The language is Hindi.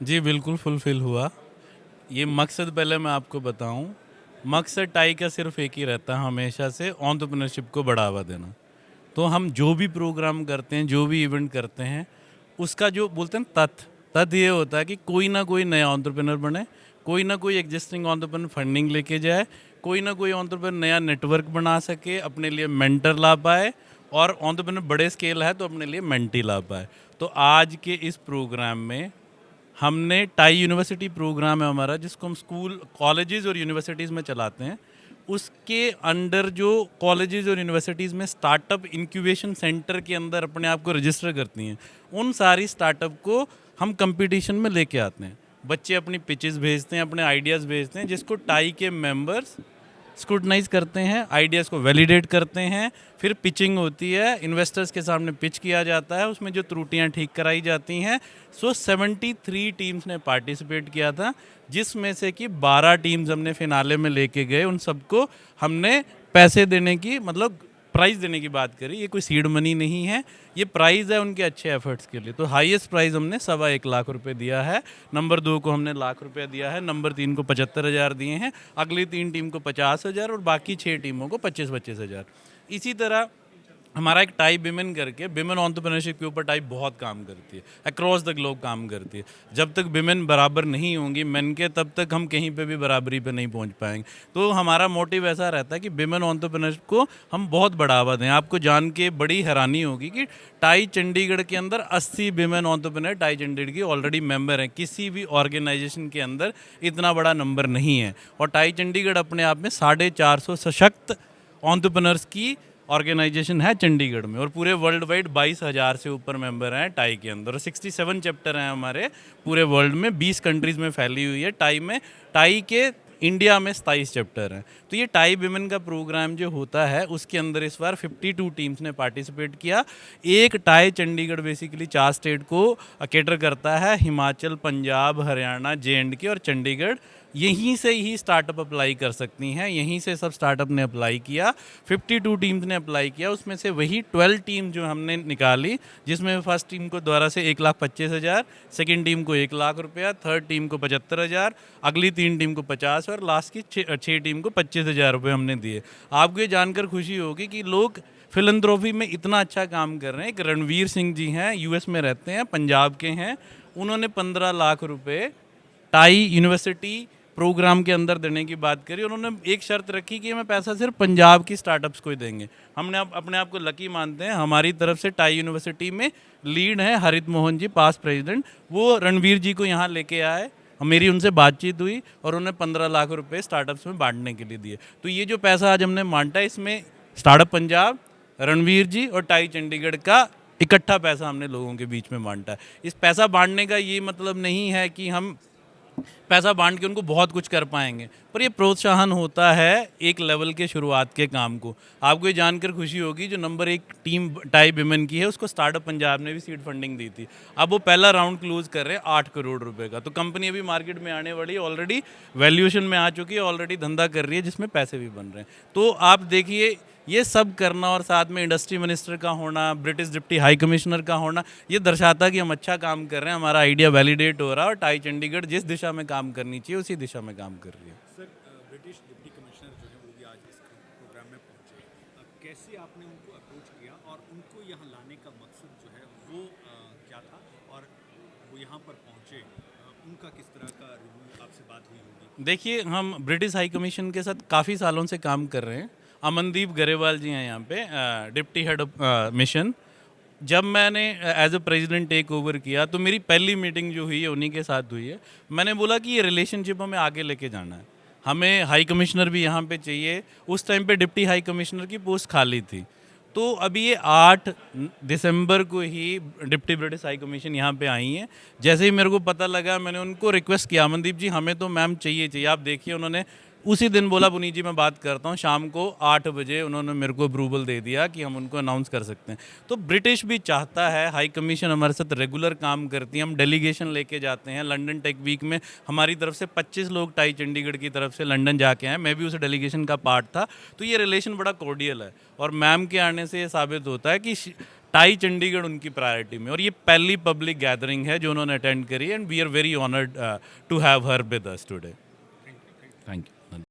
जी बिल्कुल फुलफ़िल हुआ। ये मकसद पहले मैं आपको बताऊँ, मकसद टाई का सिर्फ़ एक ही रहता है हमेशा से एंटरप्रेन्योरशिप को बढ़ावा देना। तो हम जो भी प्रोग्राम करते हैं, जो भी इवेंट करते हैं, उसका जो बोलते हैं तथ्य ये होता है कि कोई ना कोई नया एंटरप्रेन्योर बने, कोई ना कोई एग्जिस्टिंग एंटरप्रेन्योर फंडिंग लेके जाए, कोई ना कोई एंटरप्रेन्योर नया नेटवर्क बना सके, अपने लिए मेंटर ला पाए और एंटरप्रेन्योर बड़े स्केल है तो अपने लिए मेंटी ला पाए। तो आज के इस प्रोग्राम में हमने टाई यूनिवर्सिटी प्रोग्राम है हमारा, जिसको हम स्कूल कॉलेजेस और यूनिवर्सिटीज़ में चलाते हैं। उसके अंडर जो कॉलेजेस और यूनिवर्सिटीज़ में स्टार्टअप इंक्यूबेशन सेंटर के अंदर अपने आप को रजिस्टर करती हैं, उन सारी स्टार्टअप को हम कंपटीशन में लेके आते हैं। बच्चे अपनी पिचेस भेजते हैं, अपने आइडियाज़ भेजते हैं, जिसको टाई के मेंबर्स स्क्रूटनाइज करते हैं, आइडियाज़ को वैलिडेट करते हैं, फिर पिचिंग होती है, इन्वेस्टर्स के सामने पिच किया जाता है, उसमें जो त्रुटियां ठीक कराई जाती हैं। 73 टीम्स ने पार्टिसिपेट किया था, जिसमें से कि 12 टीम्स हमने फिनाले में लेके गए। उन सबको हमने पैसे देने की मतलब प्राइज़ देने की बात करी। ये कोई सीड मनी नहीं है, ये प्राइज़ है उनके अच्छे एफर्ट्स के लिए। तो हाईएस्ट प्राइज़ हमने 1.25 लाख रुपए दिया है। नंबर 2 को हमने लाख रुपया दिया है, नंबर 3 को 75,000 दिए हैं, अगली 3 टीम को 50,000 और बाकी 6 टीमों को 25-25 हज़ार। इसी तरह हमारा एक टाई विमेन करके, विमेन एंटरप्रेन्योरशिप के ऊपर टाई बहुत काम करती है, अक्रॉस द ग्लोब काम करती है। जब तक विमेन बराबर नहीं होंगी मेन के, तब तक हम कहीं पे भी बराबरी पे नहीं पहुंच पाएंगे। तो हमारा मोटिव ऐसा रहता है कि विमेन एंटरप्रेन्योरशिप को हम बहुत बढ़ावा दें। आपको जान के बड़ी हैरानी होगी कि टाई चंडीगढ़ के अंदर 80 विमेन एंटरप्रेन्योर टाई चंडीगढ़ की ऑलरेडी मेंबर हैं। किसी भी ऑर्गेनाइजेशन के अंदर इतना बड़ा नंबर नहीं है। और टाई चंडीगढ़ अपने आप में 450 सशक्त एंटरप्रेन्योर्स की ऑर्गेनाइजेशन है चंडीगढ़ में, और पूरे वर्ल्ड वाइड 22,000 से ऊपर मेंबर हैं टाई के अंदर, और 67 चैप्टर हैं हमारे पूरे वर्ल्ड में, 20 कंट्रीज़ में फैली हुई है टाई में। टाई के इंडिया में 27 चैप्टर हैं। तो ये टाई विमेन का प्रोग्राम जो होता है, उसके अंदर इस बार 52 टीम्स ने पार्टिसिपेट किया। एक टाई चंडीगढ़ बेसिकली 4 स्टेट को कैटर करता है, हिमाचल, पंजाब, हरियाणा, JNK और चंडीगढ़। यहीं से ही स्टार्टअप अप्लाई कर सकती हैं, यहीं से सब स्टार्टअप ने अप्लाई किया। 52 टीम्स ने अप्लाई किया, उसमें से वही 12 टीम जो हमने निकाली, जिसमें फर्स्ट टीम को द्वारा से 1,25,000, सेकेंड टीम को 1 लाख रुपया, थर्ड टीम को 75,000, अगली 3 टीम को 50 और लास्ट की 6 टीम को 25,000 रुपये हमने दिए। आपको ये जानकर खुशी होगी कि लोग फिलंथ्रोपी में इतना अच्छा काम कर रहे हैं। एक रणवीर सिंह जी हैं, US में रहते हैं, पंजाब के हैं, उन्होंने 15 लाख रुपये टाई यूनिवर्सिटी प्रोग्राम के अंदर देने की बात करी। उन्होंने एक शर्त रखी कि हमें पैसा सिर्फ पंजाब की स्टार्टअप्स को ही देंगे। हमने अपने आप को लकी मानते हैं, हमारी तरफ से टाई यूनिवर्सिटी में लीड है हरित मोहन जी, पास्ट प्रेसिडेंट। वो रणवीर जी को यहाँ लेके आए, मेरी उनसे बातचीत हुई और उन्हें 15 लाख रुपए स्टार्टअप्स में बांटने के लिए दिए। तो ये जो पैसा आज हमने बांटा, इसमें स्टार्टअप पंजाब, रणवीर जी और टाई चंडीगढ़ का इकट्ठा पैसा हमने लोगों के बीच में बांटा है। इस पैसा बांटने का ये मतलब नहीं है कि हम पैसा बांट के उनको बहुत कुछ कर पाएंगे, पर ये प्रोत्साहन होता है एक लेवल के शुरुआत के काम को। आपको ये जानकर खुशी होगी, जो नंबर 1 टीम टाई विमेन की है, उसको स्टार्टअप पंजाब ने भी सीड फंडिंग दी थी। अब वो पहला राउंड क्लोज कर रहे हैं 8 करोड़ रुपए का। तो कंपनी अभी मार्केट में आने वाली है, ऑलरेडी वैल्यूएशन में आ चुकी है, ऑलरेडी धंधा कर रही है, जिसमें पैसे भी बन रहे हैं। तो आप देखिए, ये सब करना और साथ में इंडस्ट्री मिनिस्टर का होना, ब्रिटिश डिप्टी हाई कमिश्नर का होना, ये दर्शाता कि हम अच्छा काम कर रहे हैं, हमारा आइडिया वैलिडेट हो रहा है और टाई चंडीगढ़ जिस दिशा में काम करनी चाहिए उसी दिशा में काम कर रही है। सर, ब्रिटिश डिप्टी कमिश्नर जो है वो भी आज इस प्रोग्राम में पहुंचे। कैसे आपने उनको अप्रोच किया और उनको यहाँ लाने का मकसद जो है वो क्या था, और वो यहाँ पर पहुंचे, उनका किस तरह का रिव्यू आपसे बात हुई होगी? देखिए, हम ब्रिटिश हाई कमीशन के साथ काफ़ी सालों से काम कर रहे हैं। अमनदीप गरेवाल जी हैं यहाँ पे, डिप्टी हेड ऑफ मिशन। जब मैंने as a president take over किया, तो मेरी पहली मीटिंग जो हुई है उन्हीं के साथ हुई है। मैंने बोला कि ये रिलेशनशिप हमें आगे लेके जाना है, हमें हाई कमिश्नर भी यहाँ पे चाहिए। उस टाइम पे डिप्टी हाई कमिश्नर की पोस्ट खाली थी। तो अभी ये 8 दिसंबर को ही डिप्टी ब्रिटिश हाई कमीशन यहाँ पे आई हैं। जैसे ही मेरे को पता लगा, मैंने उनको रिक्वेस्ट किया, अमनदीप जी हमें तो मैम चाहिए। आप देखिए, उन्होंने उसी दिन बोला, पुनीत जी मैं बात करता हूँ। शाम को 8 बजे उन्होंने मेरे को अप्रूवल दे दिया कि हम उनको अनाउंस कर सकते हैं। तो ब्रिटिश भी चाहता है, हाई कमीशन हमारे साथ रेगुलर काम करती है, हम डेलीगेशन लेके जाते हैं। लंदन टेक वीक में हमारी तरफ से 25 लोग टाई चंडीगढ़ की तरफ से लंदन जाके आए, मैं भी उस डेलीगेशन का पार्ट था। तो ये रिलेशन बड़ा कॉर्डियल है, और मैम के आने से ये साबित होता है कि टाई चंडीगढ़ उनकी प्रायोरिटी में, और ये पहली पब्लिक गैदरिंग है जो उन्होंने अटेंड करी, and we are very honoured to have her with us today. Thank you.